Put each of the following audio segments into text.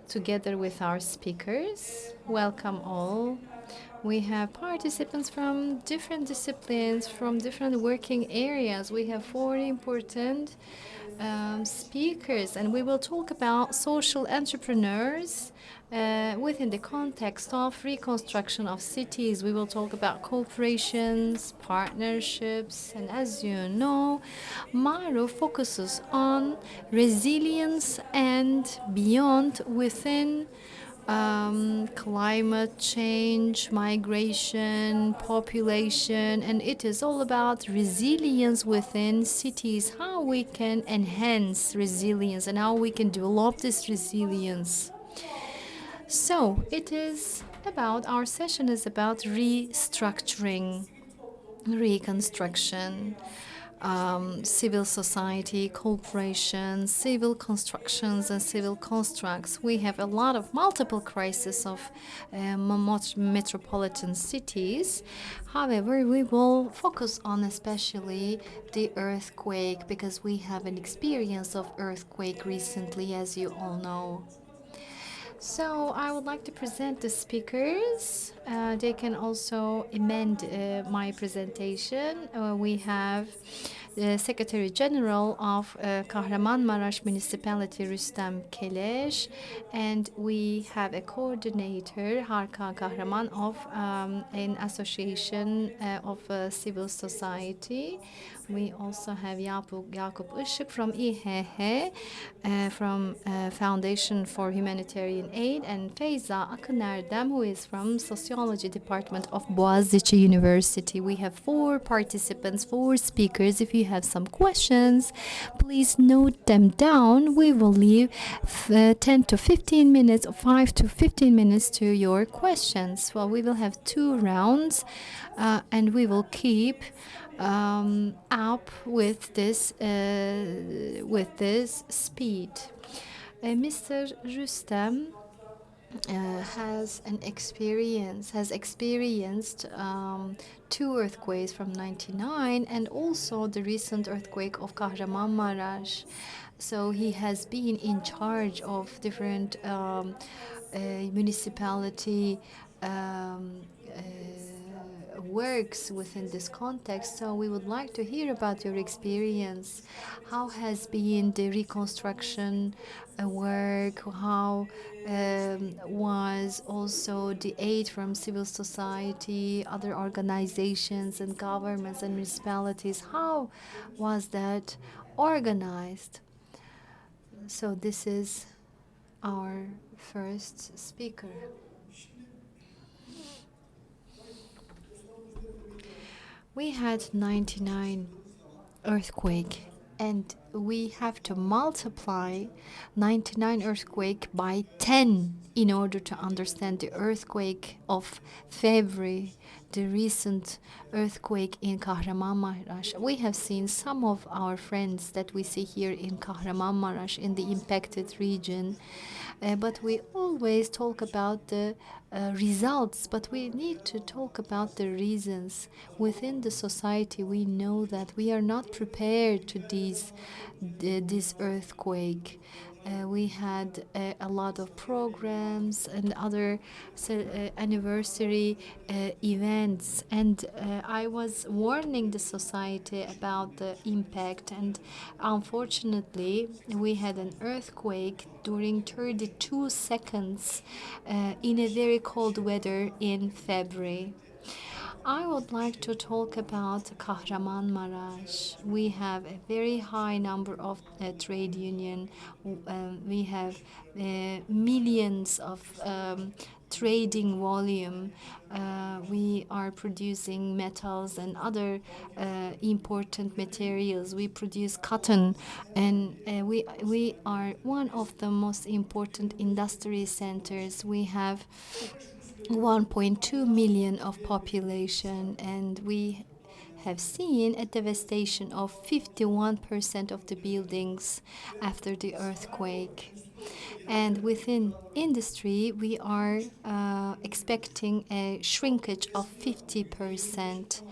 together with our speakers. Welcome all. We have participants from different disciplines, from different working areas. We have four important speakers, and we will talk about social entrepreneurs within the context of reconstruction of cities. We will talk about cooperations, partnerships, and as you know, MARUF focuses on resilience and beyond within climate change, migration, population, and it is all about resilience within cities, how we can enhance resilience and how we can develop this resilience. So it is about, our session is about restructuring, reconstruction, civil society, cooperation, civil constructions, and civil constructs. We have a lot of multiple crises of metropolitan cities. However, we will focus on especially the earthquake because we have an experience of earthquake recently, as you all know. So I would like to present the speakers. They can also amend my presentation. We have the Secretary General of Kahramanmaraş Municipality, Rüstem Keleş, and we have a coordinator, Hakan Kahraman, of an association of civil society. We also have Yakup Işık from İHH, from Foundation for Humanitarian Aid, and Feyza Akınerdem, who is from Sociology Department of Boğaziçi University. We have four participants, four speakers. If you have some questions, please note them down. We will leave 10 to 15 minutes, 5 to 15 minutes to your questions. Well, we will have 2 rounds, and we will keep up with this speed. Mr. Rüstem has experienced 2 earthquakes from '99 and also the recent earthquake of Kahramanmaraş. So he has been in charge of different municipality works within this context. So we would like to hear about your experience. How has been the reconstruction work? How was also the aid from civil society, other organizations and governments and municipalities? How was that organized? So this is our first speaker. We had 99 earthquake, and we have to multiply 99 earthquake by 10 in order to understand the earthquake of February, the recent earthquake in Kahramanmaraş. We have seen some of our friends that we see here in Kahramanmaraş in the impacted region, but we always talk about the results, but we need to talk about the reasons. Within the society, we know that we are not prepared to this earthquake. We had a lot of programs and other anniversary events, and I was warning the society about the impact, and unfortunately we had an earthquake during 32 seconds in a very cold weather in February. I would like to talk about Kahramanmaraş. We have a very high number of trade union. We have millions of trading volume. We are producing metals and other important materials. We produce cotton, and we are one of the most important industry centers. We have 1.2 million of population, and we have seen a devastation of 51% of the buildings after the earthquake. And within industry, we are expecting a shrinkage of 50%.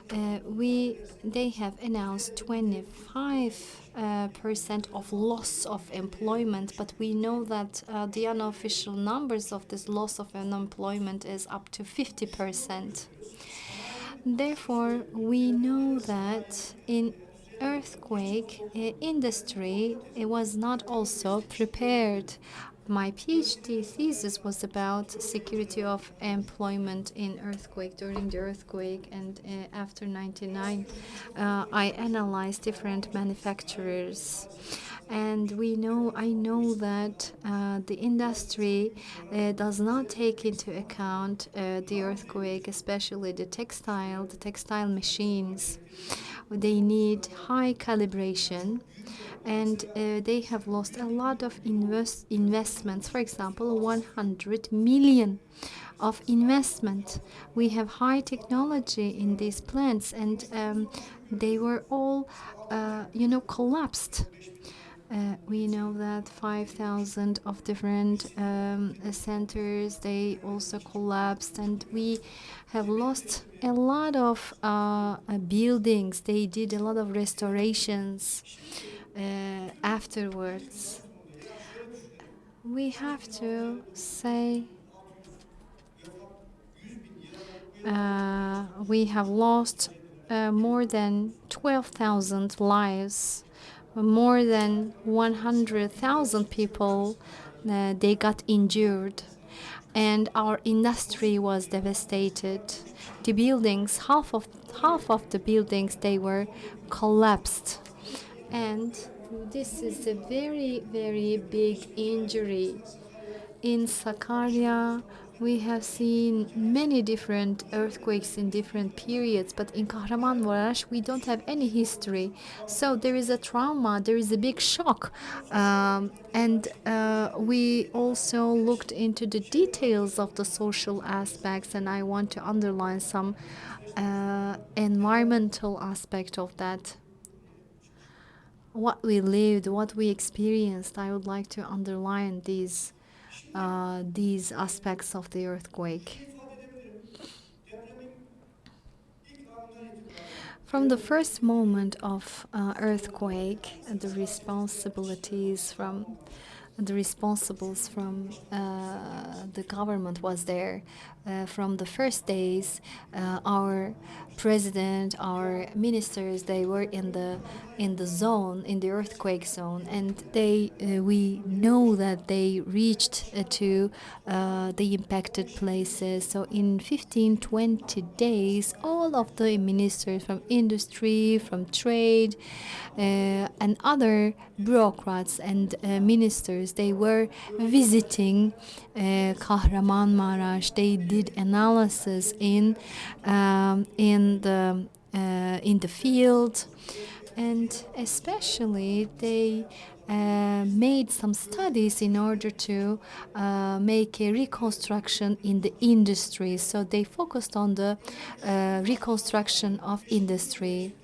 They have announced 25% of loss of employment, but we know that the unofficial numbers of this loss of unemployment is up to 50%. Therefore, we know that in earthquake industry, it was not also prepared. My PhD thesis was about security of employment in earthquake, during the earthquake, and after 99. I analyzed different manufacturers, and I know that the industry does not take into account the earthquake, especially the textile machines. They need high calibration, and they have lost a lot of investments. For example, 100 million of investment. We have high technology in these plants, and they were all, collapsed. We know that 5,000 of different centers, they also collapsed, and we have lost a lot of buildings. They did a lot of restorations afterwards. We have to say we have lost more than 12,000 lives. More than 100,000 people, they got injured, and our industry was devastated. The buildings, half of the buildings, they were collapsed, and this is a very, very big injury. In Sakarya, we have seen many different earthquakes in different periods, but in Kahramanmaraş, we don't have any history. So there is a trauma, there is a big shock. And we also looked into the details of the social aspects, and I want to underline some environmental aspect of that. What we lived, what we experienced, I would like to underline these aspects of the earthquake. From the first moment of earthquake, the responsibles from the government was there. From the first days, our president, our ministers, they were in the zone, in the earthquake zone, and we know that they reached to the impacted places. So in 15-20 days, all of the ministers from industry, from trade, and other bureaucrats and ministers, they were visiting Kahramanmaraş. They did analysis in the field, and especially they made some studies in order to make a reconstruction in the industry. So they focused on the reconstruction of industry.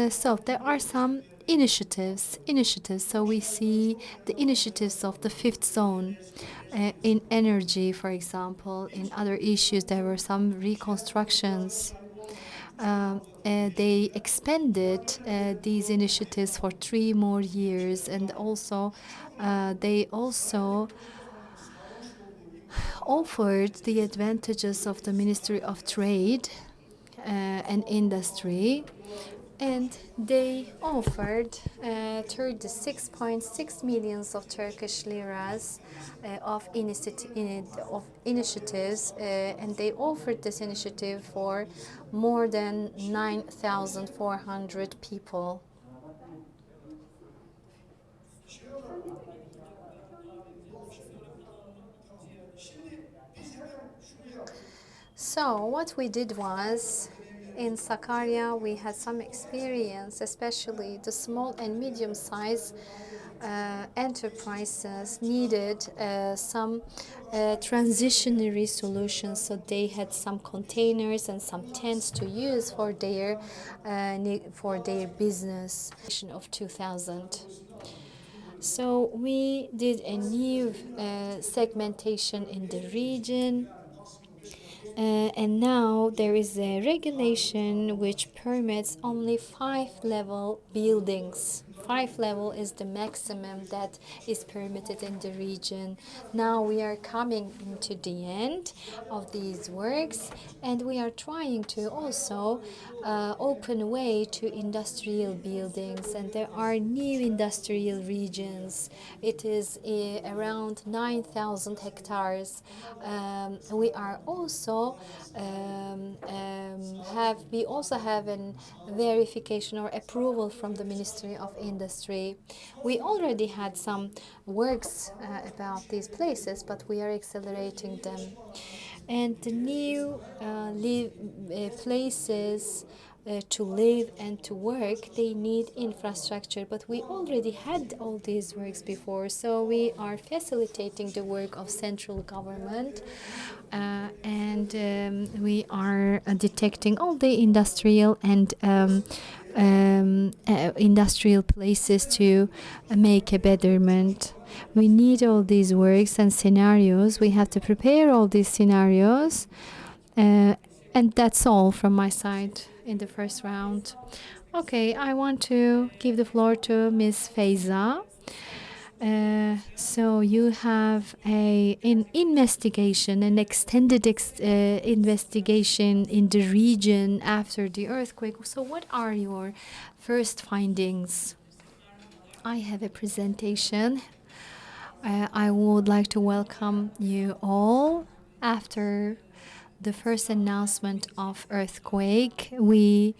So there are some initiatives. So we see the initiatives of the fifth zone in energy, for example. In other issues, there were some reconstructions. They expanded these initiatives for 3 more years, and also they also offered the advantages of the Ministry of Trade and Industry, and they offered 36.6 millions of Turkish liras of initiatives, and they offered this initiative for more than 9,400 people. So what we did was, in Sakarya, we had some experience, especially the small and medium-sized enterprises needed some transitionary solutions. So they had some containers and some tents to use for their business of 2000. So we did a new segmentation in the region, And now there is a regulation which permits only 5-level buildings. 5 level is the maximum that is permitted in the region. Now we are coming into the end of these works, and we are trying to also open way to industrial buildings, and there are new industrial regions. It is around 9,000 hectares. We are also we also have an verification or approval from the Ministry of Industry. We already had some works about these places, but we are accelerating them. And the new places to live and to work, they need infrastructure, but we already had all these works before, so we are facilitating the work of central government, and we are detecting all the industrial and industrial places to make a betterment. We need all these works and scenarios. We have to prepare all these scenarios, and that's all from my side in the first round. Okay, I want to give the floor to Ms. Feyza. So you have an investigation, an extended investigation in the region after the earthquake. So what are your first findings? I have a presentation. I would like to welcome you all. After the first announcement of earthquake, we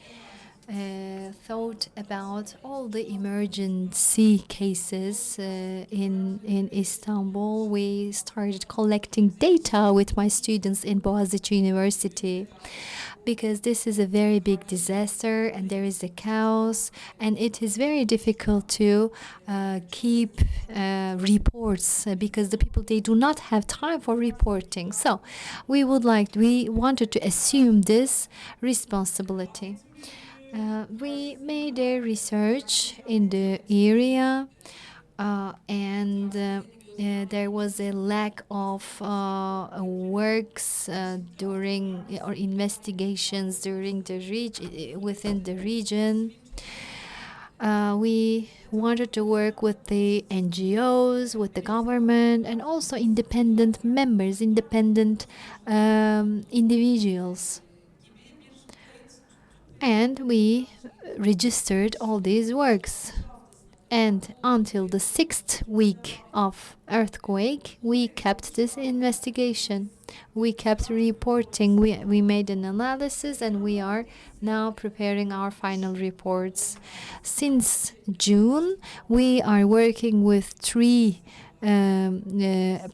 thought about all the emergency cases in Istanbul. We started collecting data with my students in Boğaziçi University, because this is a very big disaster and there is a chaos, and it is very difficult to keep reports because the people, they do not have time for reporting. So we wanted to assume this responsibility. We made a research in the area, and there was a lack of works during or investigations during the within the region. We wanted to work with the NGOs, with the government, and also independent members, independent individuals. And we registered all these works. And until the 6th week of earthquake, we kept this investigation. We kept reporting. We made an analysis, and we are now preparing our final reports. Since June, we are working with 3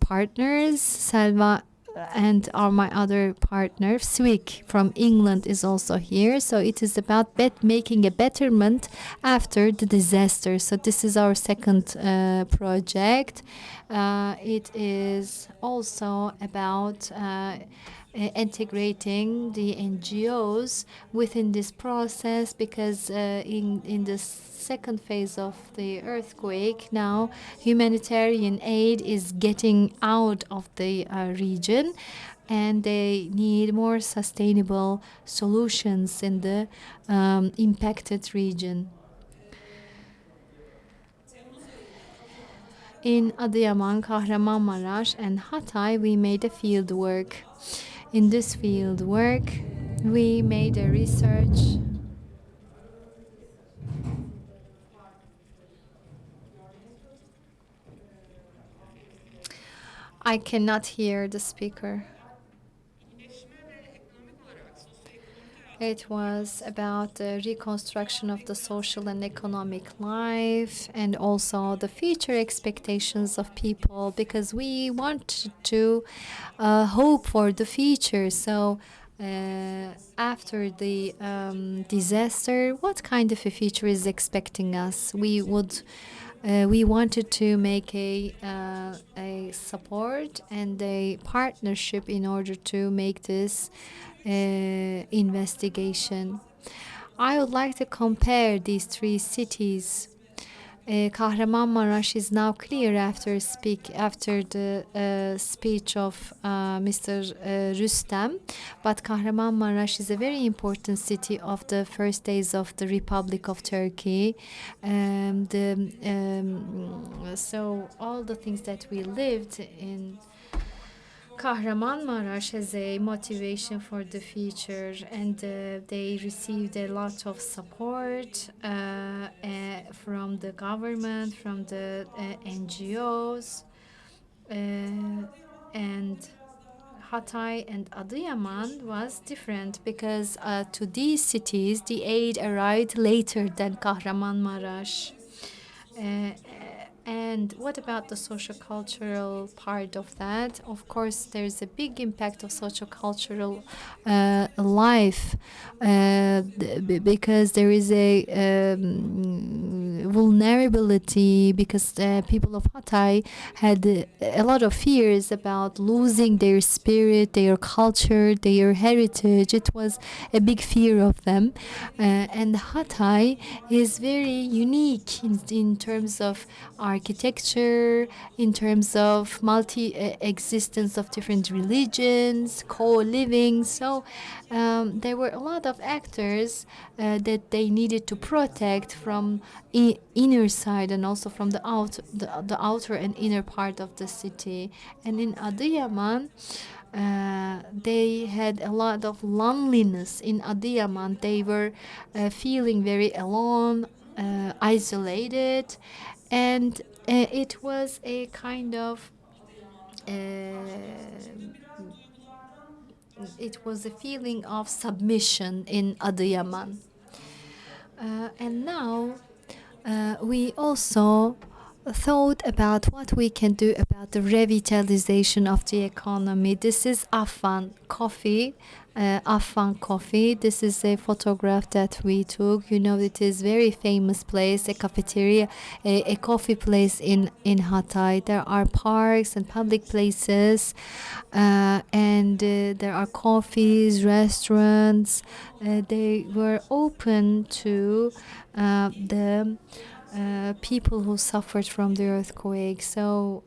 partners. Selva and my other partner, Swig from England, is also here. So it is about making a betterment after the disaster. So this is our second project. It is also about integrating the NGOs within this process, because in the second phase of the earthquake, now humanitarian aid is getting out of the region, and they need more sustainable solutions in the impacted region. In Adıyaman, Kahramanmaraş, and Hatay, we made a field work. In this field work, we made a research. I cannot hear the speaker. It was about the reconstruction of the social and economic life, and also the future expectations of people, because we want to hope for the future. So after the disaster, what kind of a future is expecting us? We wanted to make a support and a partnership in order to make this investigation. I would like to compare these 3 cities. Kahramanmaraş is now clear after the speech of Mr. Rüstem, but Kahramanmaraş is a very important city of the first days of the Republic of Turkey. So all the things that we lived in Kahramanmaraş as a motivation for the future, and they received a lot of support from the government, from the NGOs, and Hatay and Adıyaman was different because to these cities the aid arrived later than Kahramanmaraş. And what about the socio-cultural part of that? Of course, there's a big impact of socio-cultural life because there is a vulnerability, because people of Hatay had a lot of fears about losing their spirit, their culture, their heritage. It was a big fear of them. And Hatay is very unique in terms of architecture, in terms of multi-existence of different religions, co-living. So there were a lot of actors that they needed to protect from inner side and also from the outer and inner part of the city. And in Adıyaman, they had a lot of loneliness. In Adıyaman, they were feeling very alone, isolated, and it was a kind of it was a feeling of submission in Adıyaman. And now we also thought about what we can do about the revitalization of the economy. This is Afan coffee. Afan coffee. This is a photograph that we took. You know, it is very famous place, a cafeteria, a coffee place in Hatay. There are parks and public places, and there are coffees, restaurants. They were open to the people who suffered from the earthquake. So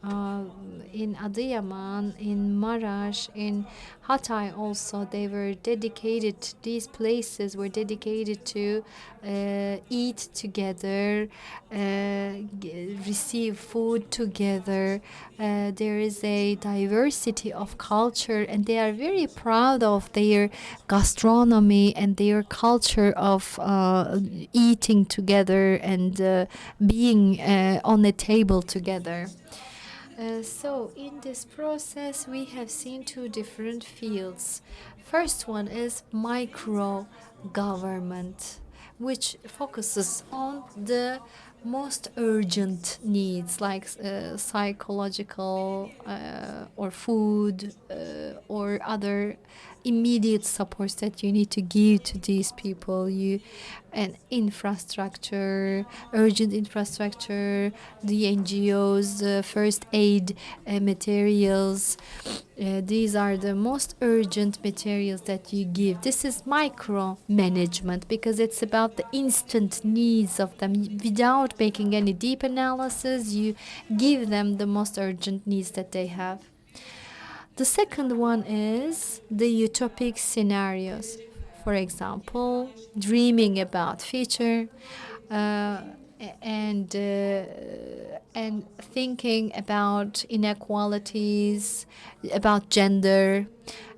in Adıyaman, in Maraş, in Hatay also, they were dedicated, these places were dedicated to eat together, receive food together. There is a diversity of culture, and they are very proud of their gastronomy and their culture of eating together and being on a table together. So in this process, we have seen two different fields. First one is micro government, which focuses on the most urgent needs, like psychological or food or other immediate supports that you need to give to these people. And infrastructure, urgent infrastructure, the NGOs, first aid materials. These are the most urgent materials that you give. This is micro management because it's about the instant needs of them. Without making any deep analysis, you give them the most urgent needs that they have. The second one is the utopic scenarios. For example, dreaming about future and thinking about inequalities, about gender,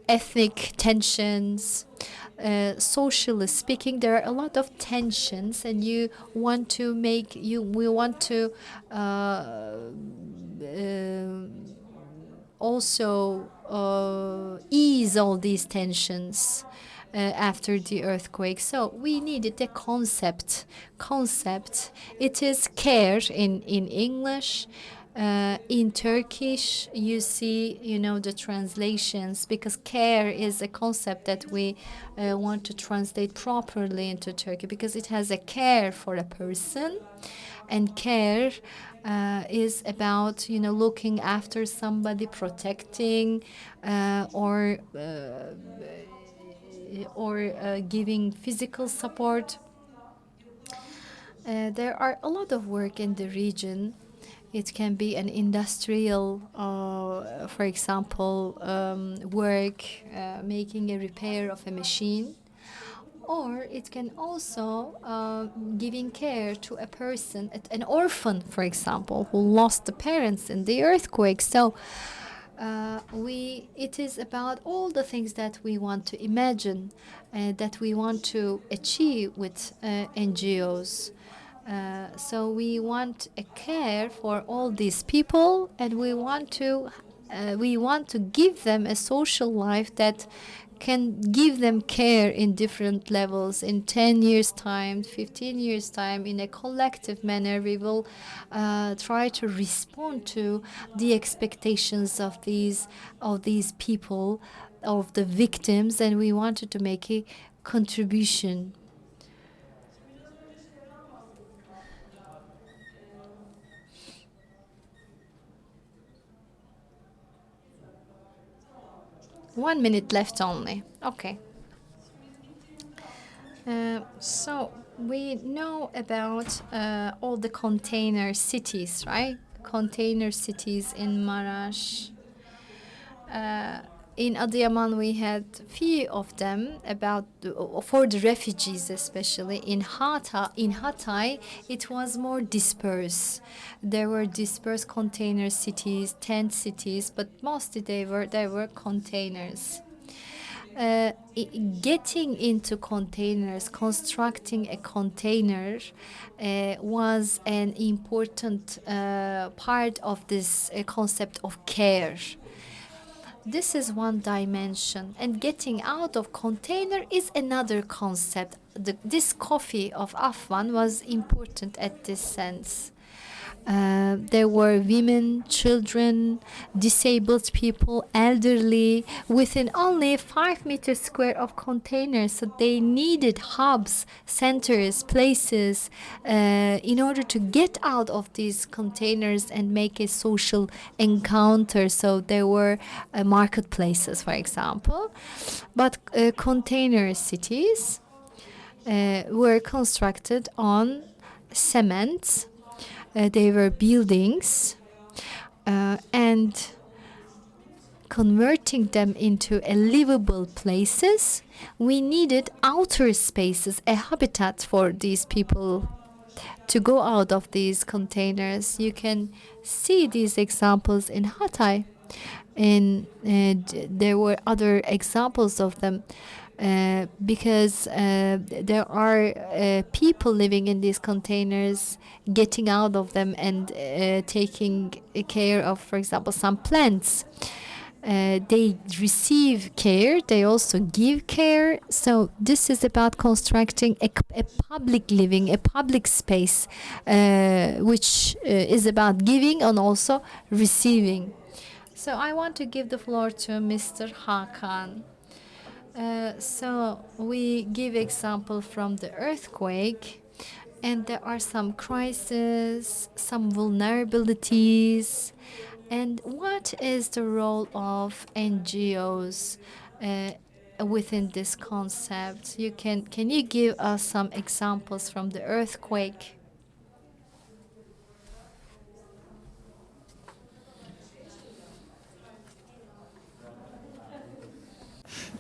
ethnic tensions. Socially speaking, there are a lot of tensions, and we want to also ease all these tensions after the earthquake. So we needed a concept. It is care in English. In Turkish, you see, the translations, because care is a concept that we want to translate properly into Turkey, because it has a care for a person, and care is about, looking after somebody, protecting, or giving physical support. There are a lot of work in the region. It can be an industrial, for example, work, making a repair of a machine. Or it can also giving care to a person, an orphan, for example, who lost the parents in the earthquake. So it is about all the things that we want to imagine, that we want to achieve with NGOs. So we want a care for all these people, and we want to give them a social life that can give them care in different levels. In 10 years' time, 15 years' time, in a collective manner, we will try to respond to the expectations of these people, of the victims, and we wanted to make a contribution. One minute left only. Okay. So we know about all the container cities, right? Container cities in Maraş. In Adıyaman, we had few of them for the refugees, especially in Hatay. It was more dispersed. There were dispersed container cities, tent cities, but mostly they were containers. Getting into containers, constructing a container was an important part of this concept of care. This is one dimension, and getting out of container is another concept. This coffee of Afwan was important at this sense. There were women, children, disabled people, elderly, within only 5 meters square of containers. So they needed hubs, centers, places in order to get out of these containers and make a social encounter. So there were marketplaces, for example. But container cities were constructed on cement. They were buildings, and converting them into a livable places, we needed outer spaces, a habitat for these people to go out of these containers. You can see these examples in Hatay, and there were other examples of them. Because there are people living in these containers, getting out of them and taking care of, for example, some plants. They receive care, they also give care. So this is about constructing a public living, a public space, which is about giving and also receiving. So I want to give the floor to Mr. Hakan. So we give example from the earthquake, and there are some crises, some vulnerabilities, and what is the role of NGOs within this concept? Can you give us some examples from the earthquake?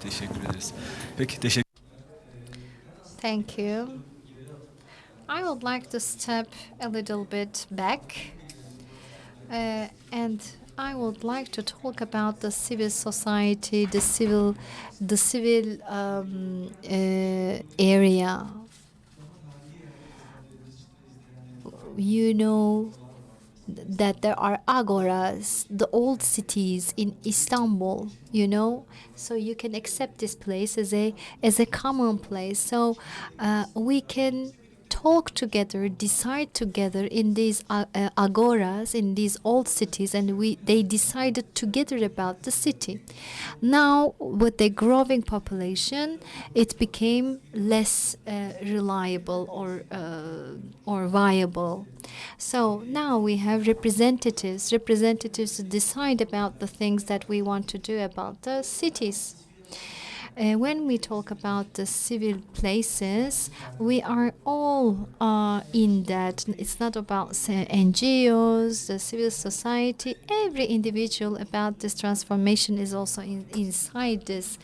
Teşekkür ederiz. Peki, teşekkür. Thank you. I would like to step a little bit back, and I would like to talk about the civil society, the civil area. You know that there are agoras, the old cities in Istanbul, you know, so you can accept this place as a common place. So we can talk together, decide together in these agoras, in these old cities, and they decided together about the city. Now, with the growing population, it became less reliable or viable. So now we have representatives to decide about the things that we want to do about the cities. When we talk about the civil places, we are all in that. It's not about NGOs, the civil society. Every individual about this transformation is also inside this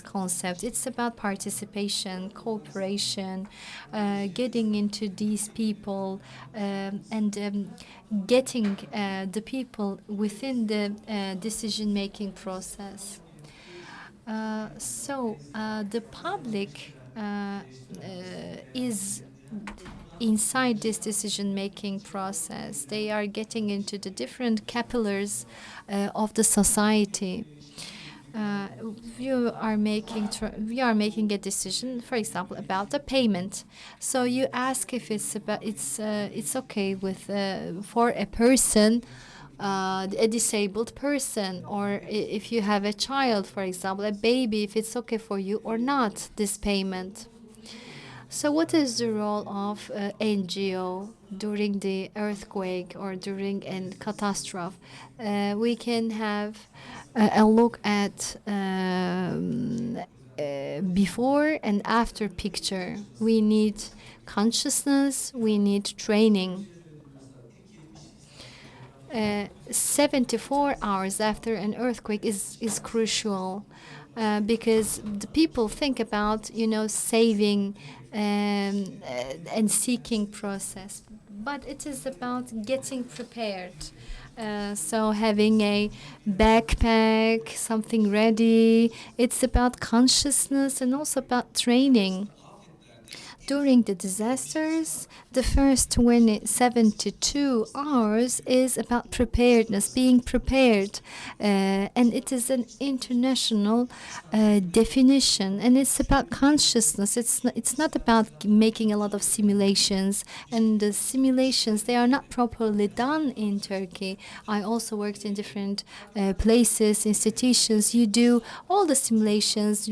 concept. It's about participation, cooperation, getting into these people, and getting the people within the decision-making process. So the public is inside this decision-making process. They are getting into the different capillaries of the society. We are making a decision, for example, about the payment. So you ask if it's okay with for a person, a disabled person, or if you have a child, for example, a baby, if it's okay for you or not, this payment. So what is the role of NGO during the earthquake or during a catastrophe? We can have a look at before and after picture. We need consciousness, we need training. 74 hours after an earthquake is crucial because the people think about, saving and seeking process. But it is about getting prepared. So having a backpack, something ready. It's about consciousness and also about training. During the disasters, the first 72 hours is about preparedness, being prepared. And it is an international definition. And it's about consciousness. It's not about making a lot of simulations. And the simulations, they are not properly done in Turkey. I also worked in different places, institutions. You do all the simulations,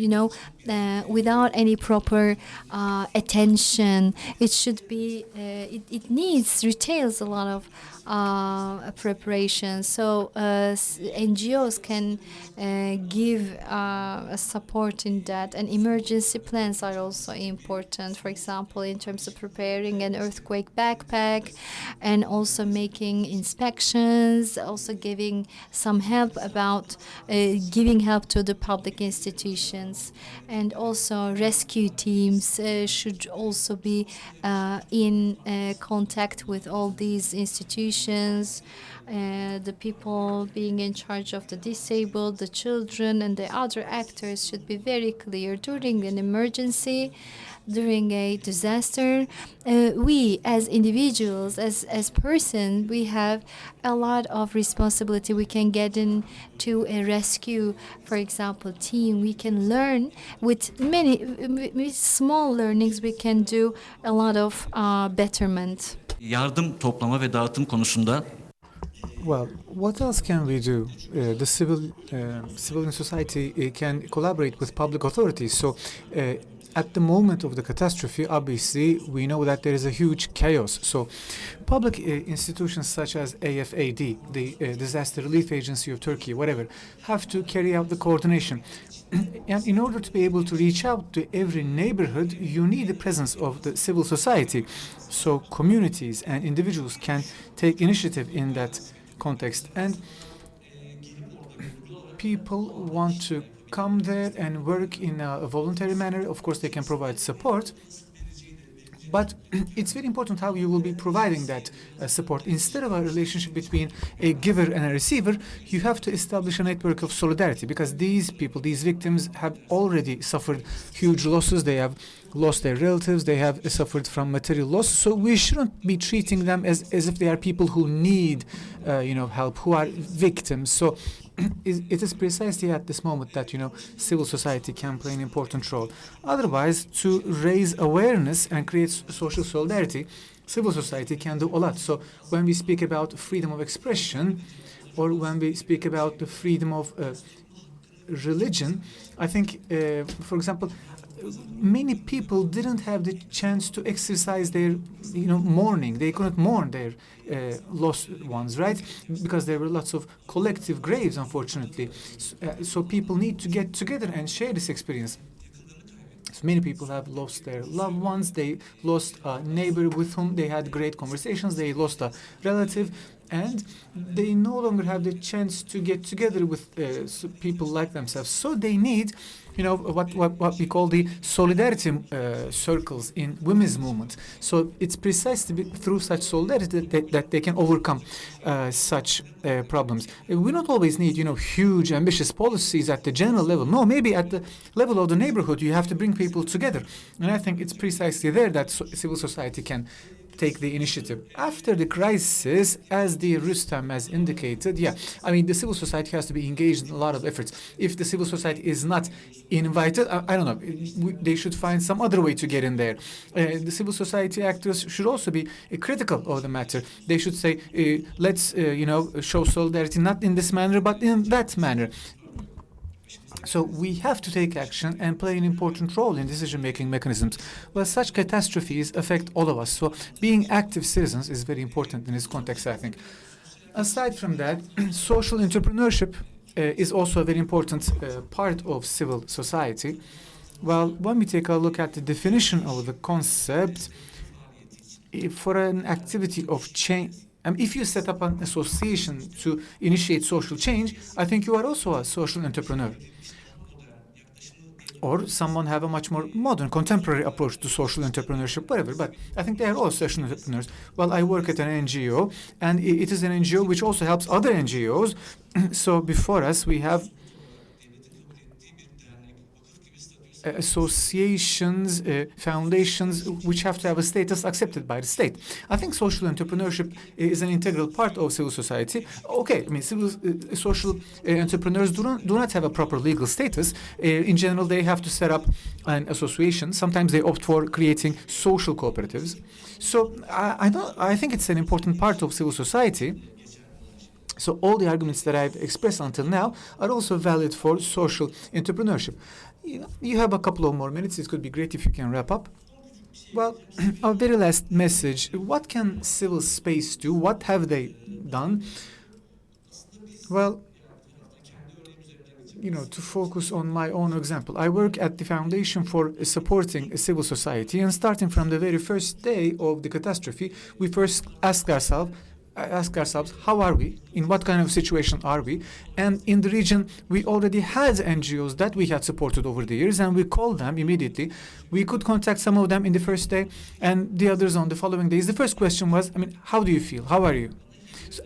without any proper attention. It should be, it retails a lot of preparation. So NGOs can give support in that. And emergency plans are also important. For example, in terms of preparing an earthquake backpack and also making inspections, also giving some help about giving help to the public institutions. And also rescue teams should also be in contact with all these institutions. The people being in charge of the disabled, the children, and the other actors should be very clear. During an emergency, during a disaster, we as individuals, as persons, we have a lot of responsibility. We can get into a rescue, for example, team. We can learn with with small learnings. We can do a lot of betterment. Yardım toplama ve dağıtım konusunda Well, what else can we do? The civil society can collaborate with public authorities. So, at the moment of the catastrophe, obviously, we know that there is a huge chaos. So, public institutions such as AFAD, the Disaster Relief Agency of Turkey, whatever, have to carry out the coordination. And in order to be able to reach out to every neighborhood, you need the presence of the civil society. So, communities and individuals can take initiative in that context, and people want to come there and work in a voluntary manner. Of course, they can provide support, but it's very important how you will be providing that support. Instead of a relationship between a giver and a receiver, you have to establish a network of solidarity, because these people, these victims, have already suffered huge losses. They have lost their relatives, they have suffered from material loss. So we shouldn't be treating them as if they are people who need help, who are victims. So it is precisely at this moment that civil society can play an important role. Otherwise, to raise awareness and create social solidarity, civil society can do a lot. So when we speak about freedom of expression, or when we speak about the freedom of religion, I think, for example, many people didn't have the chance to exercise their, mourning. They couldn't mourn their lost ones, right? Because there were lots of collective graves, unfortunately. So people need to get together and share this experience. So many people have lost their loved ones. They lost a neighbor with whom they had great conversations. They lost a relative, and they no longer have the chance to get together with people like themselves. So they need, what we call the solidarity circles in women's movement. So it's precisely through such solidarity that they can overcome such problems. We don't always need, huge, ambitious policies at the general level. No, maybe at the level of the neighborhood, you have to bring people together. And I think it's precisely there that civil society can take the initiative. After the crisis, as the Rüstem has indicated, the civil society has to be engaged in a lot of efforts. If the civil society is not invited, I don't know, they should find some other way to get in there. The civil society actors should also be critical of the matter. They should say, let's, show solidarity not in this manner, but in that manner. So we have to take action and play an important role in decision-making mechanisms. Well, such catastrophes affect all of us. So being active citizens is very important in this context, I think. Aside from that, social entrepreneurship is also a very important part of civil society. Well, when we take a look at the definition of the concept, for an activity of change, if you set up an association to initiate social change, I think you are also a social entrepreneur. Or someone have a much more modern, contemporary approach to social entrepreneurship, whatever. But I think they are all social entrepreneurs. Well, I work at an NGO, and it is an NGO which also helps other NGOs. So before us, we have associations, foundations, which have to have a status accepted by the state. I think social entrepreneurship is an integral part of civil society. Okay, social entrepreneurs do not have a proper legal status. In general, they have to set up an association. Sometimes they opt for creating social cooperatives. So I think it's an important part of civil society. So all the arguments that I've expressed until now are also valid for social entrepreneurship. You have a couple of more minutes. It could be great if you can wrap up. Well, our very last message. What can civil space do? What have they done? Well, to focus on my own example, I work at the Foundation for Supporting Civil Society, and starting from the very first day of the catastrophe, we first ask ourselves, how are we? In what kind of situation are we? And in the region, we already had NGOs that we had supported over the years, and we called them immediately. We could contact some of them in the first day, and the others on the following days. The first question was, how do you feel? How are you?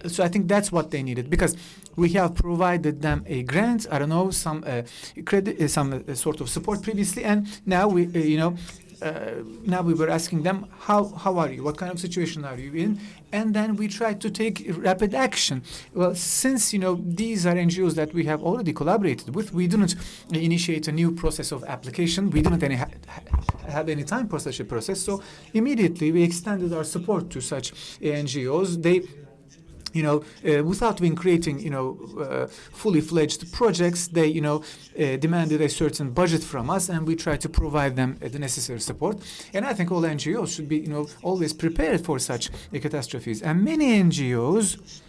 So I think that's what they needed, because we have provided them a grant, I don't know, some credit, some sort of support previously, and now we, now we were asking them, how are you? What kind of situation are you in? And then we tried to take rapid action. Well, since, these are NGOs that we have already collaborated with, we didn't initiate a new process of application. We didn't have any time for such a process. So immediately we extended our support to such NGOs. They without even creating, fully fledged projects, they, demanded a certain budget from us, and we tried to provide them the necessary support. And I think all NGOs should be, always prepared for such catastrophes. And many NGOs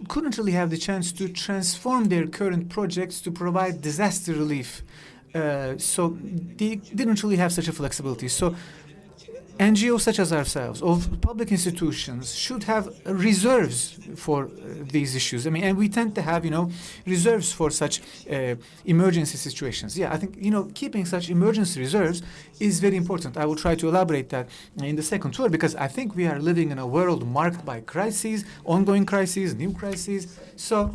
couldn't really have the chance to transform their current projects to provide disaster relief. So they didn't really have such a flexibility. So NGOs such as ourselves, of public institutions, should have reserves for these issues. And we tend to have, reserves for such emergency situations. Yeah, I think, keeping such emergency reserves is very important. I will try to elaborate that in the second tour, because I think we are living in a world marked by crises, ongoing crises, new crises. So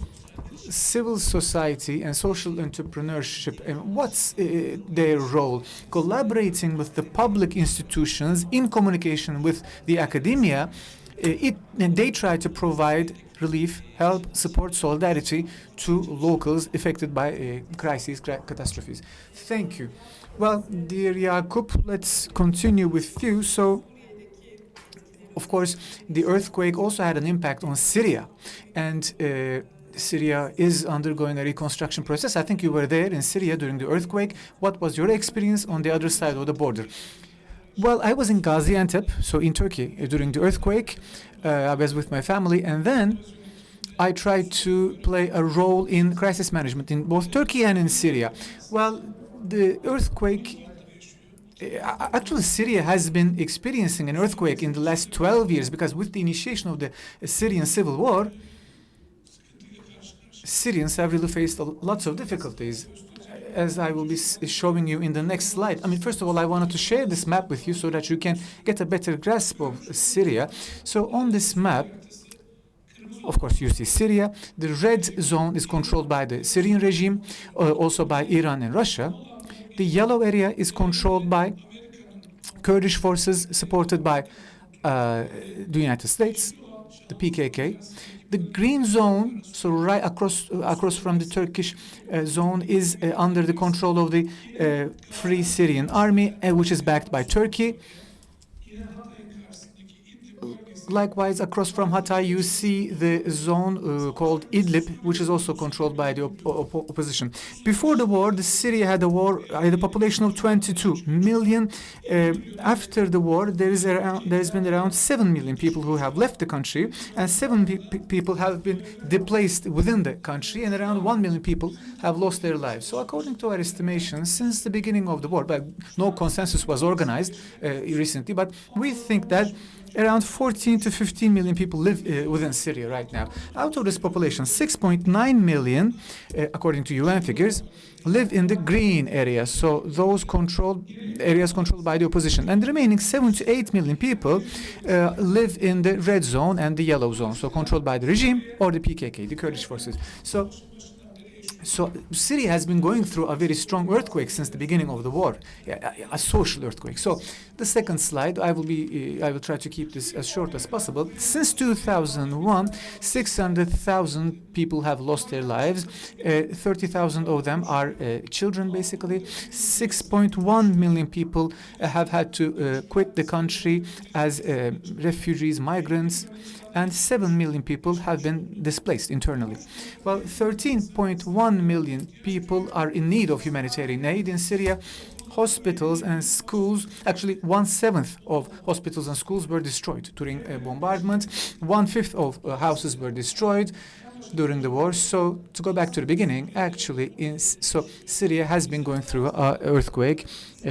civil society and social entrepreneurship, and what's their role? Collaborating with the public institutions in communication with the academia, and they try to provide relief, help, support, solidarity to locals affected by crises, catastrophes. Thank you. Well, dear Yakup, let's continue with you. So, of course, the earthquake also had an impact on Syria, and Syria is undergoing a reconstruction process. I think you were there in Syria during the earthquake. What was your experience on the other side of the border? Well, I was in Gaziantep, so in Turkey, during the earthquake. I was with my family, and then I tried to play a role in crisis management in both Turkey and in Syria. Well, the earthquake, actually Syria has been experiencing an earthquake in the last 12 years, because with the initiation of the Syrian civil war, Syrians have really faced lots of difficulties, as I will be showing you in the next slide. I mean, first of all, I wanted to share this map with you so that you can get a better grasp of Syria. So on this map, of course, you see Syria. The red zone is controlled by the Syrian regime, also by Iran and Russia. The yellow area is controlled by Kurdish forces supported by the United States, the PKK. The green zone, so right across from the Turkish zone, is under the control of the Free Syrian Army, which is backed by Turkey. Likewise, across from Hatay, you see the zone called Idlib, which is also controlled by the opposition. Before the war, Syria had a population of 22 million. After the war, there has been around 7 million people who have left the country, and 7 people have been displaced within the country, and around 1 million people have lost their lives. So according to our estimations, since the beginning of the war, but no consensus was organized recently, but we think that around 14 to 15 million people live within Syria right now. Out of this population, 6.9 million, according to UN figures, live in the green areas, so those areas controlled by the opposition. And the remaining 7 to 8 million people live in the red zone and the yellow zone, so controlled by the regime or the PKK, the Kurdish forces. So Syria has been going through a very strong earthquake since the beginning of the war, a social earthquake. So the second slide, I will try to keep this as short as possible. Since 2001, 600,000 people have lost their lives. 30,000 of them are children, basically. 6.1 million people have had to quit the country as refugees, migrants, and 7 million people have been displaced internally. Well, 13.1 million people are in need of humanitarian aid in Syria. Hospitals and schools, actually 1/7 of hospitals and schools were destroyed during a bombardment. 1/5 of houses were destroyed during the war. So to go back to the beginning, actually, Syria has been going through an earthquake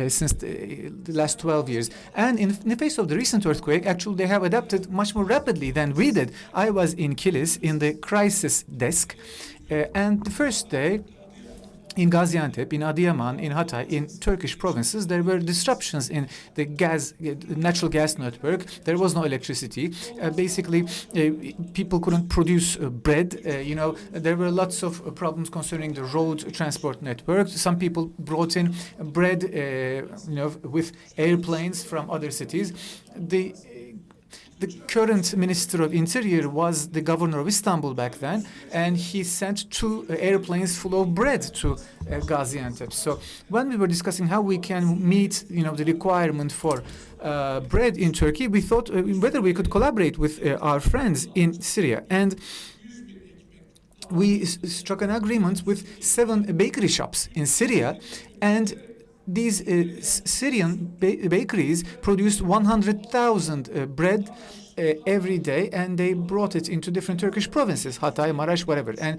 since the last 12 years. And in the face of the recent earthquake, actually, they have adapted much more rapidly than we did. I was in Keleş in the crisis desk, and the first day, in Gaziantep, in Adıyaman, in Hatay, in Turkish provinces, there were disruptions in the natural gas network. There was no electricity. Basically, people couldn't produce bread. There were lots of problems concerning the road transport network. Some people brought in bread, with airplanes from other cities. The current Minister of Interior was the governor of Istanbul back then, and he sent 2 airplanes full of bread to Gaziantep. So when we were discussing how we can meet, the requirement for bread in Turkey, we thought whether we could collaborate with our friends in Syria. And we struck an agreement with 7 bakery shops in Syria, and these Syrian bakeries produced 100,000 bread every day, and they brought it into different Turkish provinces, Hatay, Maraş, whatever. And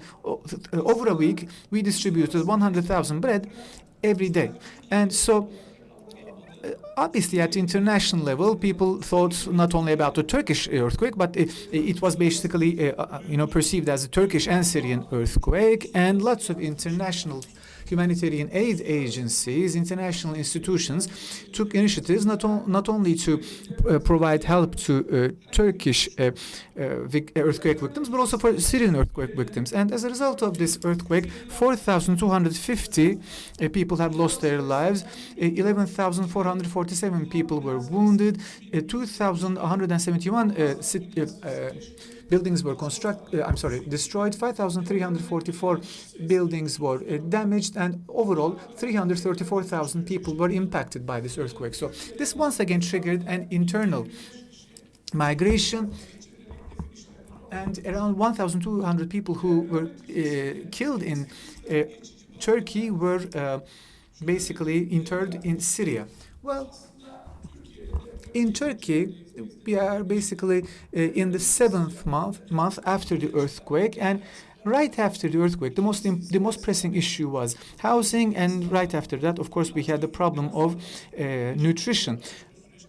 over a week, we distributed 100,000 bread every day. And so, obviously, at international level, people thought not only about the Turkish earthquake, but it was basically, perceived as a Turkish and Syrian earthquake, and lots of international humanitarian aid agencies, international institutions took initiatives not only to provide help to Turkish earthquake victims, but also for Syrian earthquake victims. And as a result of this earthquake, 4,250 people have lost their lives, 11,447 people were wounded, 2,171 buildings were destroyed, 5,344 buildings were damaged, and overall 334,000 people were impacted by this earthquake. So this once again triggered an internal migration. And around 1,200 people who were killed in Turkey were basically interred in Syria. Well, in Turkey, we are basically in the 7th month after the earthquake, and right after the earthquake, the most pressing issue was housing, and right after that, of course, we had the problem of nutrition.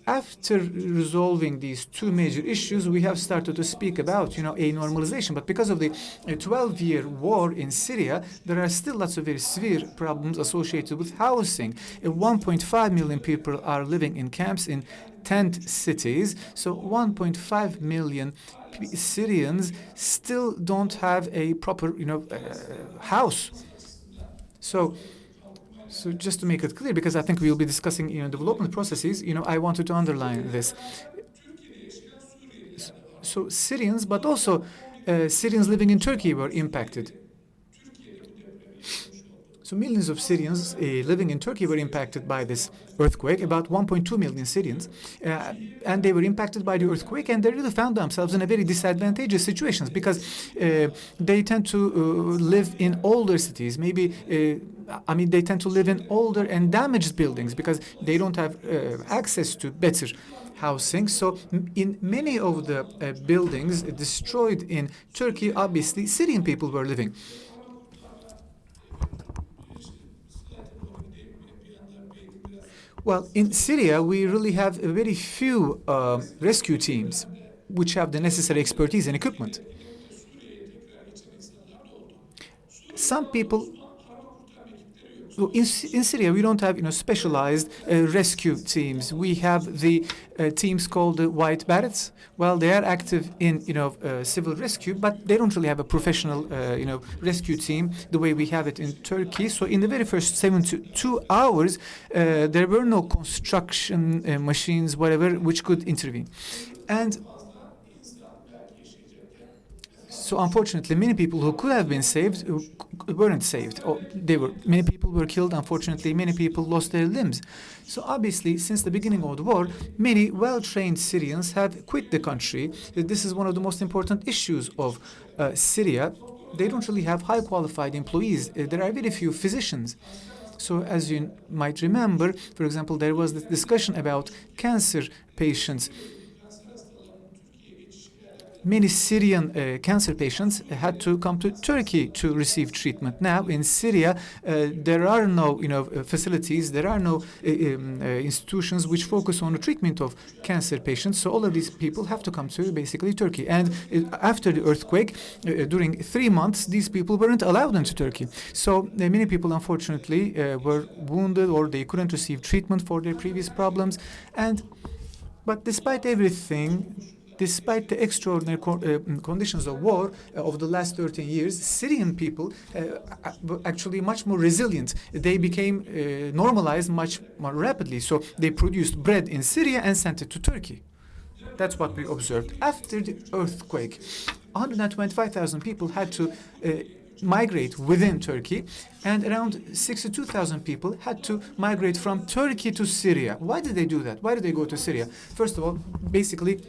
After resolving these two major issues, we have started to speak about, a normalization. But because of the 12-year war in Syria, there are still lots of very severe problems associated with housing. 1.5 million people are living in camps in tent cities. So 1.5 million Syrians still don't have a proper, house. So just to make it clear, because I think we will be discussing, development processes, I wanted to underline this. So Syrians, but also Syrians living in Turkey were impacted. So millions of Syrians living in Turkey were impacted by this earthquake, about 1.2 million Syrians, and they were impacted by the earthquake, and they really found themselves in a very disadvantageous situations because they tend to live in older cities, maybe they tend to live in older and damaged buildings because they don't have access to better housing. So in many of the buildings destroyed in Turkey, obviously Syrian people were living. Well, in Syria, we really have very few rescue teams which have the necessary expertise and equipment. Some people, in Syria, we don't have specialized rescue teams. We have the teams called the White Berets. Well, they are active in civil rescue, but they don't really have a professional rescue team the way we have it in Turkey. So in the very first 72 hours, there were no construction machines, whatever, which could intervene. And so unfortunately, many people who could have been saved weren't saved. Or many people were killed. Unfortunately, many people lost their limbs. So obviously, since the beginning of the war, many well-trained Syrians have quit the country. This is one of the most important issues of Syria. They don't really have high-qualified employees. There are very few physicians. So as you might remember, for example, there was the discussion about cancer patients. Many Syrian cancer patients had to come to Turkey to receive treatment. Now in Syria, there are no facilities, there are no institutions which focus on the treatment of cancer patients. So all of these people have to come to basically Turkey. And after the earthquake, during 3 months, these people weren't allowed into Turkey. So many people, unfortunately, were wounded or they couldn't receive treatment for their previous problems. But despite everything, despite the extraordinary conditions of war of the last 13 years, Syrian people were actually much more resilient. They became normalized much more rapidly. So they produced bread in Syria and sent it to Turkey. That's what we observed. After the earthquake, 125,000 people had to migrate within Turkey, and around 62,000 people had to migrate from Turkey to Syria. Why did they do that? Why did they go to Syria? First of all, basically,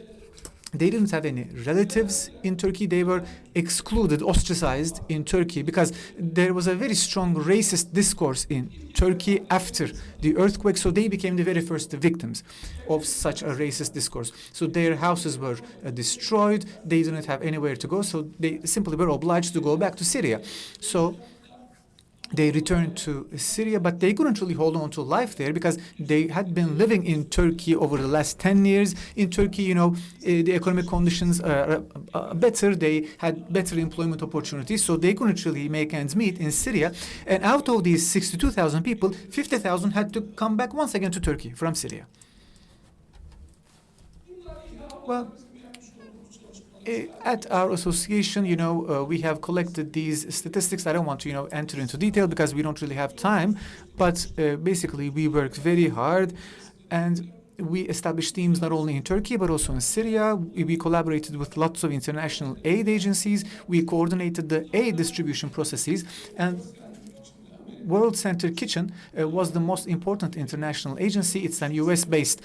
they didn't have any relatives in Turkey. They were excluded, ostracized in Turkey because there was a very strong racist discourse in Turkey after the earthquake. So they became the very first victims of such a racist discourse. So their houses were destroyed. They didn't have anywhere to go. So they simply were obliged to go back to Syria. So they returned to Syria, but they couldn't really hold on to life there because they had been living in Turkey over the last 10 years. In Turkey, the economic conditions are better. They had better employment opportunities, so they couldn't really make ends meet in Syria. And out of these 62,000 people, 50,000 had to come back once again to Turkey from Syria. Well, at our association, we have collected these statistics. I don't want to, enter into detail because we don't really have time. But basically, we worked very hard, and we established teams not only in Turkey but also in Syria. We collaborated with lots of international aid agencies. We coordinated the aid distribution processes, and World Center Kitchen was the most important international agency. It's an U.S.-based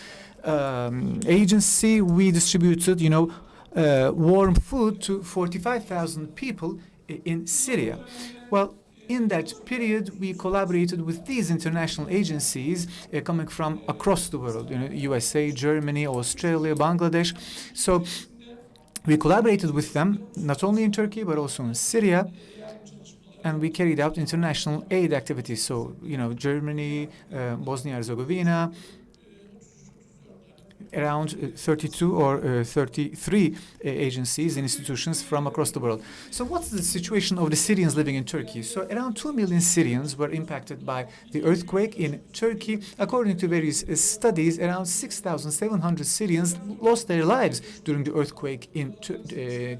agency. We distributed, warm food to 45,000 people in Syria. Well, in that period, we collaborated with these international agencies coming from across the world, USA, Germany, Australia, Bangladesh. So we collaborated with them, not only in Turkey, but also in Syria. And we carried out international aid activities. So, Germany, Bosnia-Herzegovina, around 32 or 33 agencies and institutions from across the world. So what's the situation of the Syrians living in Turkey? So around 2 million Syrians were impacted by the earthquake in Turkey. According to various studies, around 6,700 Syrians lost their lives during the earthquake in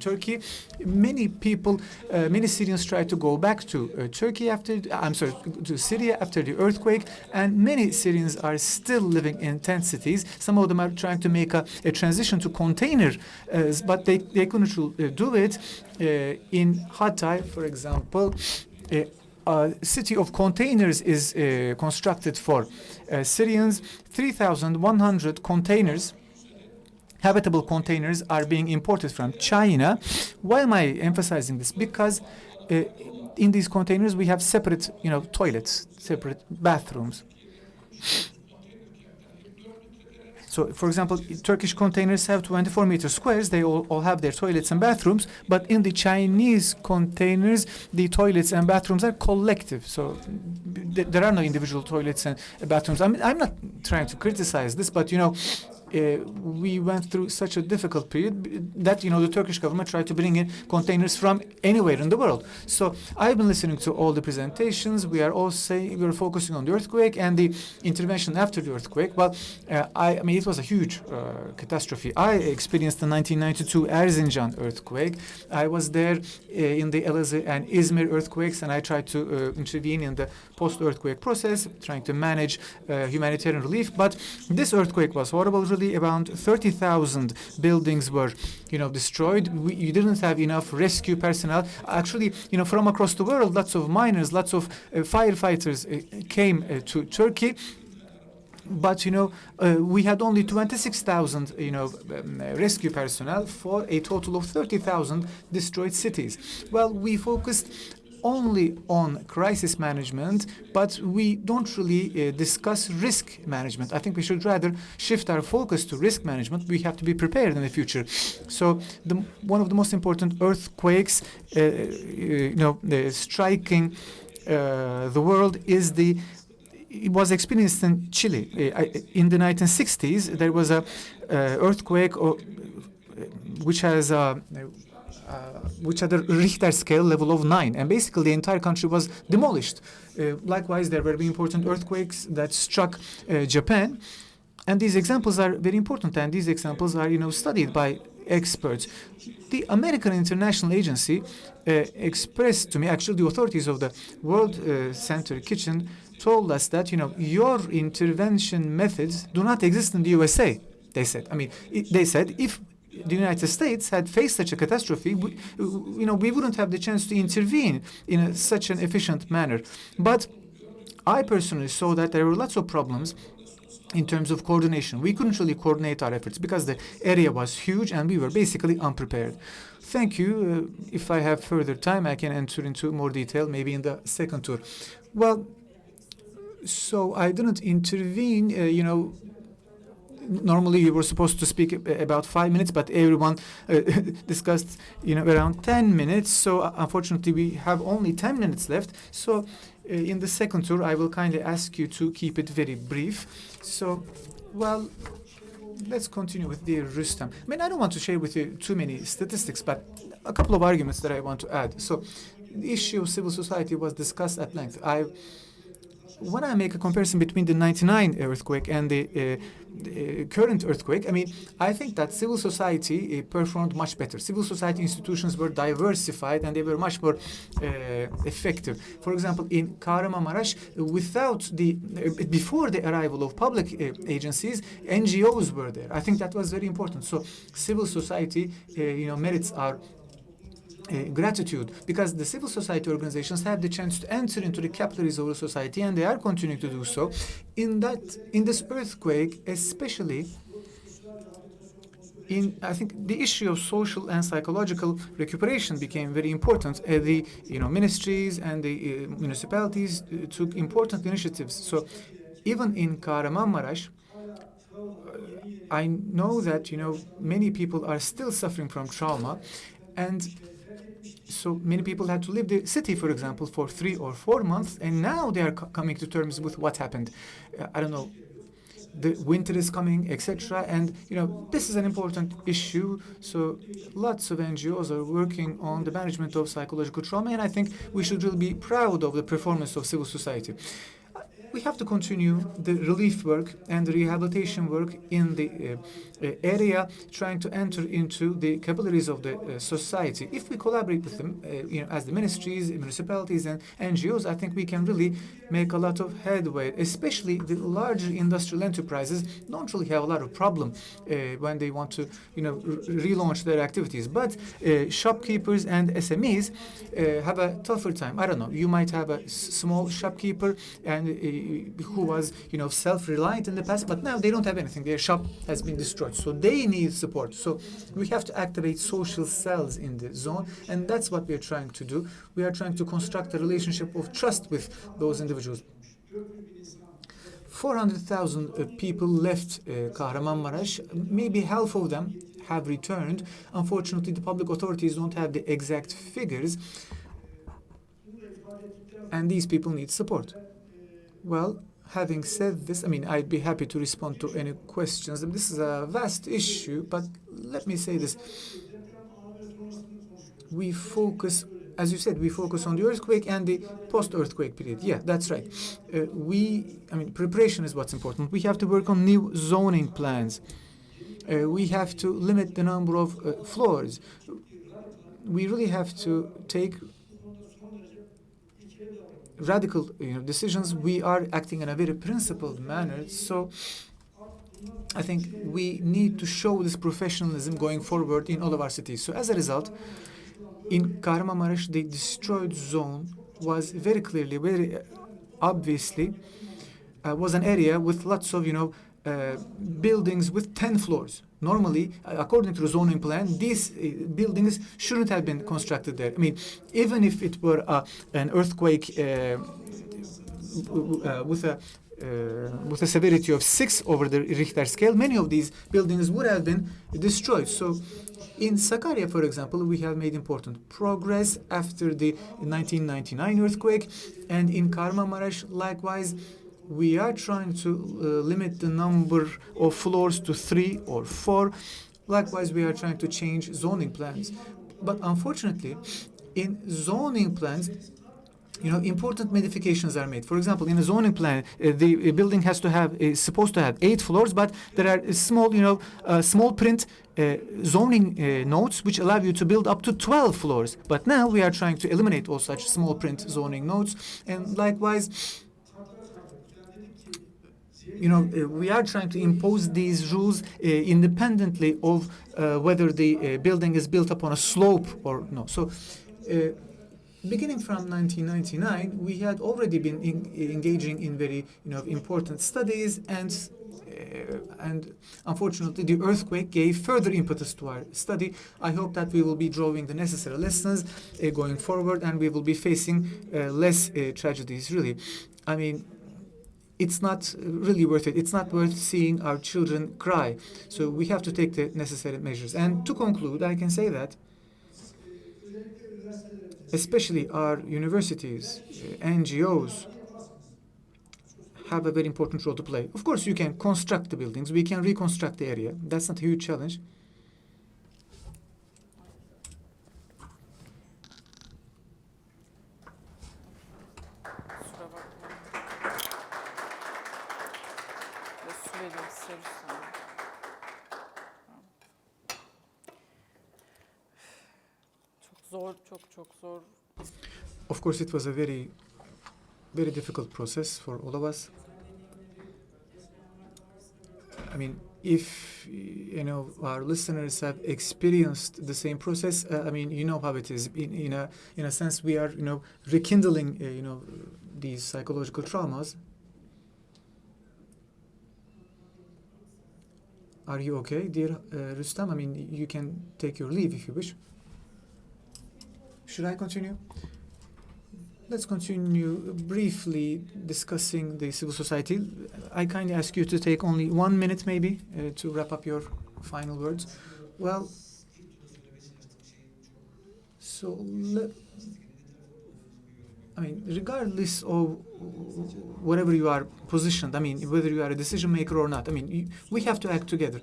Turkey. Many people, many Syrians tried to go back to to Syria after the earthquake, and many Syrians are still living in tent cities. Some of them are trying to make a transition to container, but they couldn't do it. In Hatay, for example, a city of containers is constructed for Syrians. 3,100 containers, habitable containers, are being imported from China. Why am I emphasizing this? Because in these containers we have separate, toilets, separate bathrooms. So, for example, Turkish containers have 24 meter squares. They all have their toilets and bathrooms. But in the Chinese containers, the toilets and bathrooms are collective. So there are no individual toilets and bathrooms. I'm not trying to criticize this, but, we went through such a difficult period that, the Turkish government tried to bring in containers from anywhere in the world. So I've been listening to all the presentations. We are focusing on the earthquake and the intervention after the earthquake. Well, it was a huge catastrophe. I experienced the 1992 Erzincan earthquake. I was there in the Elazığ and Izmir earthquakes, and I tried to intervene in the post-earthquake process, trying to manage humanitarian relief. But this earthquake was horrible. Really, around 30,000 buildings were, destroyed. You didn't have enough rescue personnel. Actually, from across the world, lots of miners, lots of firefighters came to Turkey. But, we had only 26,000, rescue personnel for a total of 30,000 destroyed cities. Well, we focused only on crisis management, but we don't really discuss risk management. I think we should rather shift our focus to risk management. We have to be prepared in the future. So one of the most important earthquakes, striking the world it was experienced in Chile. In the 1960s, there was a earthquake which had a Richter scale level of 9, and basically the entire country was demolished. Likewise, there were important earthquakes that struck Japan, and these examples are very important, and these examples are studied by experts. The American International Agency expressed to me, actually the authorities of the World Center Kitchen told us that your intervention methods do not exist in the USA. They said. They said if the United States had faced such a catastrophe, we wouldn't have the chance to intervene in such an efficient manner. But I personally saw that there were lots of problems in terms of coordination. We couldn't really coordinate our efforts because the area was huge and we were basically unprepared. Thank you. If I have further time, I can enter into more detail, maybe in the second tour. Well, so I didn't intervene, normally you were supposed to speak about 5 minutes, but everyone discussed, around 10 minutes. So unfortunately, we have only 10 minutes left. So in the second tour, I will kindly ask you to keep it very brief. So, well, let's continue with the Rüstem. I don't want to share with you too many statistics, but a couple of arguments that I want to add. So the issue of civil society was discussed at length. When I make a comparison between the 99 earthquake and the current earthquake, I think that civil society performed much better. Civil society institutions were diversified and they were much more effective. For example, in Kahramanmaraş, before the arrival of public agencies, NGOs were there. I think that was very important. So civil society, merits our gratitude, because the civil society organizations have the chance to enter into the capillaries of the society, and they are continuing to do so. In this earthquake, especially, I think the issue of social and psychological recuperation became very important. The ministries and the municipalities took important initiatives. So even in Kahramanmaraş, I know that many people are still suffering from trauma, and so many people had to leave the city, for example, for 3 or 4 months, and now they are coming to terms with what happened. I don't know. The winter is coming, etc. And this is an important issue. So lots of NGOs are working on the management of psychological trauma, and I think we should really be proud of the performance of civil society. We have to continue the relief work and the rehabilitation work in the area, trying to enter into the capillaries of the society. If we collaborate with them, as the ministries, municipalities, and NGOs, I think we can really make a lot of headway. Especially the larger industrial enterprises don't really have a lot of problem when they want to, relaunch their activities. But shopkeepers and SMEs have a tougher time. I don't know. You might have a small shopkeeper and who was, self-reliant in the past, but now they don't have anything. Their shop has been destroyed, so they need support. So we have to activate social cells in the zone, and that's what we are trying to do. We are trying to construct a relationship of trust with those individuals. 400,000 people left Kahramanmaraş. Maybe half of them have returned. Unfortunately, the public authorities don't have the exact figures, and these people need support. Well, having said this, I'd be happy to respond to any questions. This is a vast issue, but let me say this. We focus, as you said, we focus on the earthquake and the post-earthquake period. Yeah, that's right. Preparation is what's important. We have to work on new zoning plans. We have to limit the number of floors. We really have to take radical decisions. We are acting in a very principled manner. So I think we need to show this professionalism going forward in all of our cities. So as a result, in Kahramanmaraş, the destroyed zone was very clearly, very obviously, was an area with lots of, buildings with 10 floors. Normally, according to the zoning plan, these buildings shouldn't have been constructed there. Even if it were an earthquake with a severity of 6 over the Richter scale, many of these buildings would have been destroyed. So in Sakarya, for example, we have made important progress after the 1999 earthquake, and in Kahramanmaraş, likewise, we are trying to limit the number of floors to 3 or 4. Likewise, we are trying to change zoning plans. But unfortunately, in zoning plans, important modifications are made. For example, in a zoning plan, the building is supposed to have 8 floors, but there are small print zoning notes which allow you to build up to 12 floors. But now we are trying to eliminate all such small print zoning notes, and likewise, we are trying to impose these rules independently of whether the building is built upon a slope or no. So, beginning from 1999, we had already been engaging in very important studies, and unfortunately, the earthquake gave further impetus to our study. I hope that we will be drawing the necessary lessons going forward, and we will be facing less tragedies. Really, it's not really worth it. It's not worth seeing our children cry. So we have to take the necessary measures. And to conclude, I can say that especially our universities, NGOs, have a very important role to play. Of course, you can construct the buildings. We can reconstruct the area. That's not a huge challenge. Çok zor. Of course, it was a very, very difficult process for all of us. If our listeners have experienced the same process, you know how it is. In a sense, we are rekindling these psychological traumas. Are you okay, dear Rüstem? I mean, you can take your leave if you wish. Should I continue? Let's continue briefly discussing the civil society. I kindly ask you to take only 1 minute maybe to wrap up your final words. Well, so I mean, regardless of whatever you are positioned, I mean, whether you are a decision maker or not, I mean, we have to act together.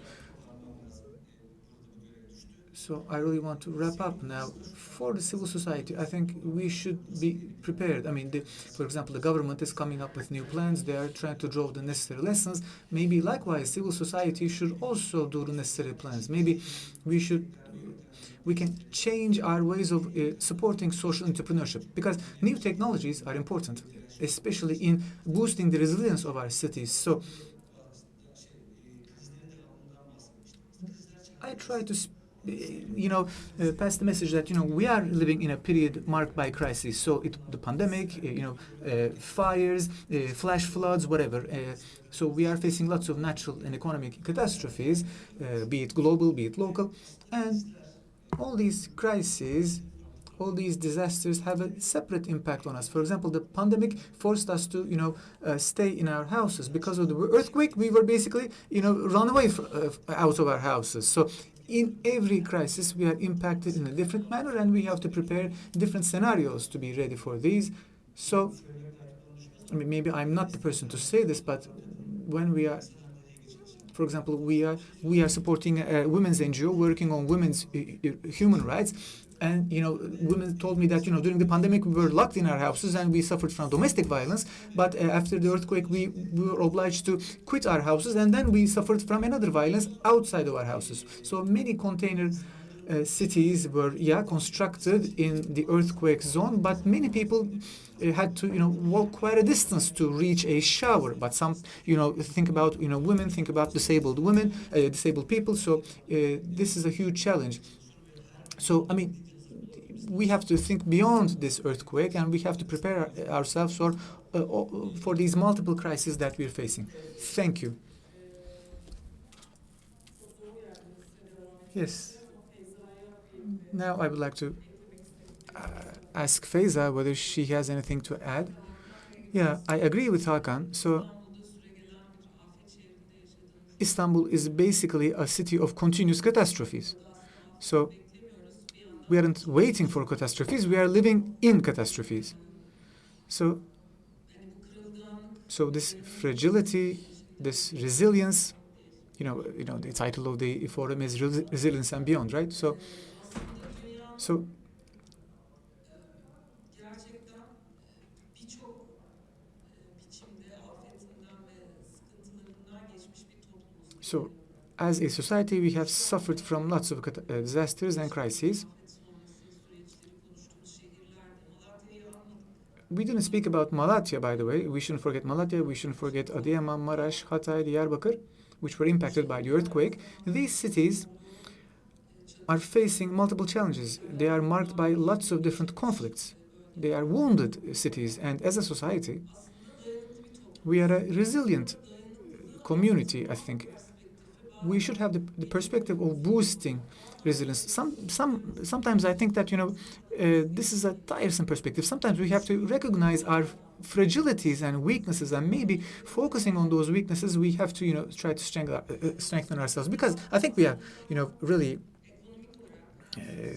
So I really want to wrap up now. For the civil society, I think we should be prepared. I mean, for example, the government is coming up with new plans. They are trying to draw the necessary lessons. Maybe likewise, civil society should also do the necessary plans. Maybe we can change our ways of supporting social entrepreneurship, because new technologies are important, especially in boosting the resilience of our cities. So I try to pass the message that we are living in a period marked by crises. So the pandemic, fires, flash floods, whatever. So we are facing lots of natural and economic catastrophes, be it global, be it local, and all these crises, all these disasters have a separate impact on us. For example, the pandemic forced us to, stay in our houses. Because of the earthquake, we were basically, run away out of our houses. So in every crisis, we are impacted in a different manner, and we have to prepare different scenarios to be ready for these. So, I mean, maybe I'm not the person to say this, but when we are, for example, we are supporting a women's NGO working on women's human rights. And, women told me that, during the pandemic, we were locked in our houses and we suffered from domestic violence. But after the earthquake, we were obliged to quit our houses, and then we suffered from another violence outside of our houses. So many container cities were, constructed in the earthquake zone, but many people had to, walk quite a distance to reach a shower. But some, think about, women, think about disabled women, disabled people. So this is a huge challenge. So, I mean, we have to think beyond this earthquake, and we have to prepare ourselves for these multiple crises that we're facing. Thank you. Yes. Now I would like to ask Feyza whether she has anything to add. Yeah, I agree with Hakan. So Istanbul is basically a city of continuous catastrophes. So we aren't waiting for catastrophes, we are living in catastrophes. So this fragility, this resilience, the title of the forum is Resilience and Beyond, right? So as a society, we have suffered from lots of disasters and crises. We didn't speak about Malatya, by the way. We shouldn't forget Malatya. We shouldn't forget Adıyaman, Maraş, Hatay, Diyarbakır, which were impacted by the earthquake. These cities are facing multiple challenges. They are marked by lots of different conflicts. They are wounded cities. And as a society, we are a resilient community, I think. We should have the perspective of boosting resilience. Sometimes I think that this is a tiresome perspective. Sometimes we have to recognize our fragilities and weaknesses, and maybe focusing on those weaknesses, we have to try to strengthen ourselves, because I think we have really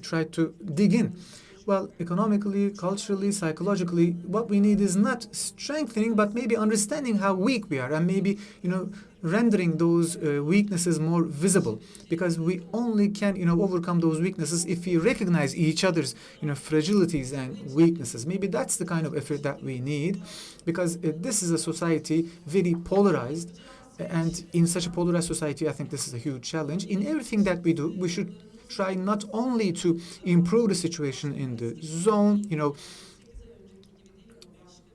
tried to dig in. Well, economically, culturally, psychologically, what we need is not strengthening, but maybe understanding how weak we are, and maybe rendering those weaknesses more visible, because we only can overcome those weaknesses if we recognize each other's fragilities and weaknesses. Maybe that's the kind of effort that we need, because this is a society very polarized, and in such a polarized society, I think this is a huge challenge. In everything that we do, we should try not only to improve the situation in the zone,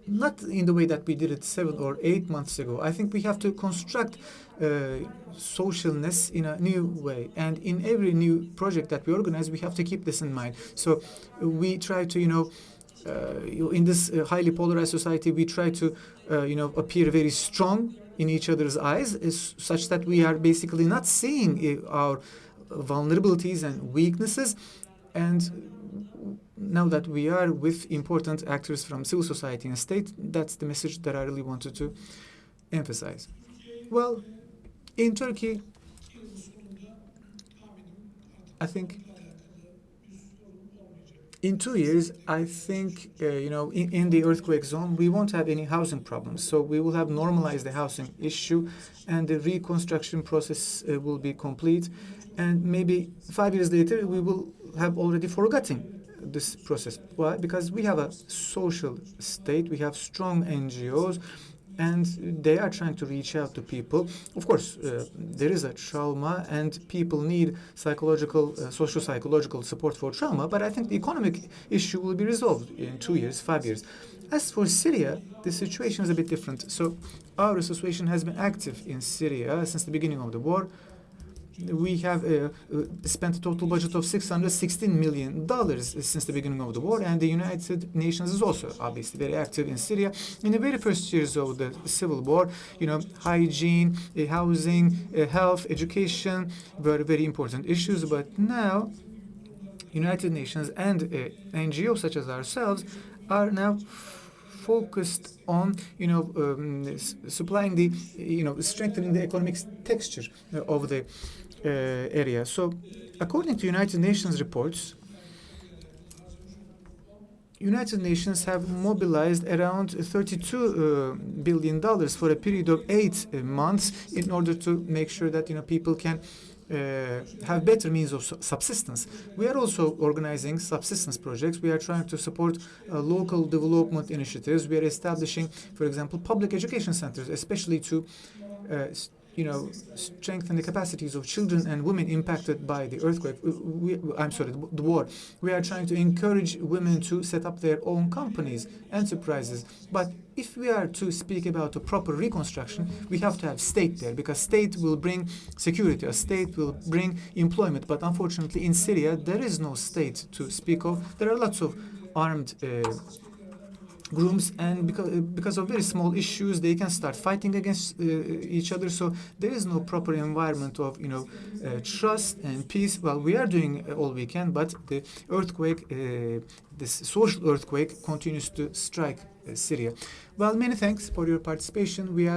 not in the way that we did it 7 or 8 months ago. I think we have to construct socialness in a new way. And in every new project that we organize, we have to keep this in mind. So we try to, in this highly polarized society, we try to, appear very strong in each other's eyes, such that we are basically not seeing our vulnerabilities and weaknesses. And now that we are with important actors from civil society and state, that's the message that I really wanted to emphasize. Well, in Turkey, I think in 2 years, I think, in the earthquake zone, we won't have any housing problems. So we will have normalized the housing issue, and the reconstruction process will be complete. And maybe 5 years later, we will have already forgotten this process. Why? Because we have a social state, we have strong NGOs, and they are trying to reach out to people. Of course, there is a trauma, and people need psychological, social-psychological support for trauma, but I think the economic issue will be resolved in 2 years, 5 years. As for Syria, the situation is a bit different. So our association has been active in Syria since the beginning of the war. We have spent a total budget of $616 million since the beginning of the war, and the United Nations is also obviously very active in Syria. In the very first years of the civil war, hygiene, housing, health, education were very important issues, but now United Nations and NGOs such as ourselves are now focused on, supplying the, strengthening the economic texture of the area. So, according to United Nations reports, United Nations have mobilized around $32 billion for a period of 8 months in order to make sure that people can have better means of subsistence. We are also organizing subsistence projects. We are trying to support local development initiatives. We are establishing, for example, public education centers, especially to strengthen the capacities of children and women impacted by the earthquake. The war. We are trying to encourage women to set up their own companies, enterprises. But if we are to speak about a proper reconstruction, we have to have state there, because state will bring security, a state will bring employment. But unfortunately, in Syria, there is no state to speak of. There are lots of armed groups, and because of very small issues, they can start fighting against each other. So there is no proper environment of trust and peace. Well, we are doing all we can, but the earthquake, this social earthquake, continues to strike Syria. Well, many thanks for your participation. We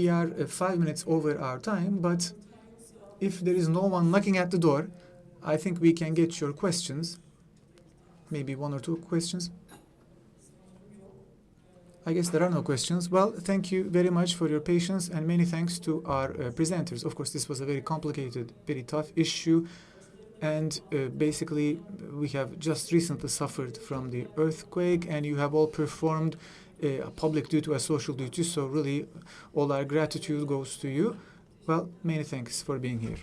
are 5 minutes over our time, but if there is no one knocking at the door, I think we can get your questions. Maybe 1 or 2 questions. I guess there are no questions. Well, thank you very much for your patience, and many thanks to our presenters. Of course, this was a very complicated, very tough issue, and basically we have just recently suffered from the earthquake, and you have all performed a public duty, a social duty, so really all our gratitude goes to you. Well, many thanks for being here.